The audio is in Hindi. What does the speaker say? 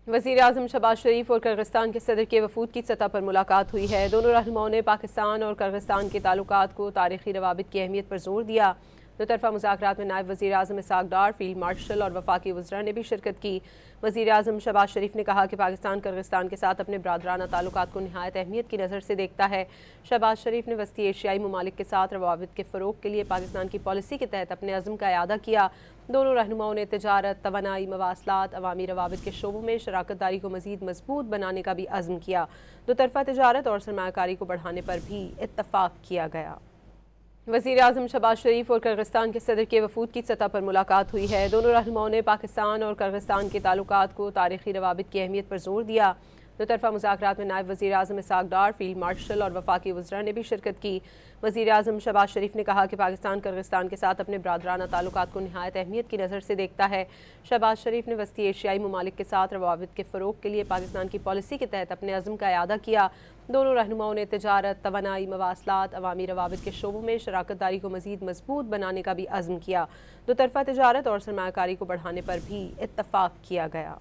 वज़ीर आज़म शहबाज शरीफ और किर्गिस्तान के सदर के वफूद की सतह पर मुलाकात हुई है। दोनों रहनुमाओं ने पाकिस्तान और किर्गिस्तान के ताल्लुकात को तारीखी रवाबित की अहमियत पर जोर दिया। दो तरफ़ा मुज़ाकरात में नायब वज़ीर आज़म इसहाक़ डार, फील्ड मार्शल और वफाकी वज़रा ने भी शिरकत की। वज़ीर आज़म शहबाज शरीफ ने कहा कि पाकिस्तान किर्गिस्तान के साथ अपने बरादराना ताल्लुकात को निहायत अहमियत की नज़र से देखता है। शहबाज शरीफ ने वस्ती एशियाई ममालिक के साथ रवाबित के फ़रोग़ के लिए पाकिस्तान की पॉलिसी के तहत अपने अज़्म का इआदा किया। दोनों रहनुमाओं ने तिजारत, तवानाई, मवासलात, अवामी रवाबित के शोबों में शराकत दारी को मज़ीद मजबूत बनाने का भी अज़्म किया। दो तरफ़ा तिजारत और सरमायाकारी को बढ़ाने पर भी इत्तफ़ाक़ किया गया। वज़ीर आज़म शहबाज शरीफ और किर्गिस्तान के सदर के वफूद की सतह पर मुलाकात हुई है। दोनों रहनुमाओं ने पाकिस्तान और किर्गिस्तान के ताल्लुकात को तारीखी रवाबित की अहमियत पर जोर दिया। दो तरफ़ा मुज़ाकरात में नायब वज़ीर आज़म इसहाक़ डार, फील्ड मार्शल और वफाकी वज़रा ने भी शिरकत की। वज़ीर आज़म शहबाज शरीफ ने कहा कि पाकिस्तान किर्गिस्तान के साथ अपने बरादराना ताल्लुकात को निहायत अहमियत की नज़र से देखता है। शहबाज शरीफ ने वस्ती एशियाई ममालिक के साथ रवाबित के फ़रोग़ के लिए पाकिस्तान की पॉलिसी के तहत अपने अज़्म का इआदा किया। दोनों रहनुमाओं ने तिजारत, तवानाई, मवासलात, अवामी रवाबित के शोबों में शराकत दारी को मज़ीद मजबूत बनाने का भी अज़्म किया। दो तरफ़ा तिजारत और सरमायाकारी को बढ़ाने पर भी इत्तफ़ाक़ किया गया।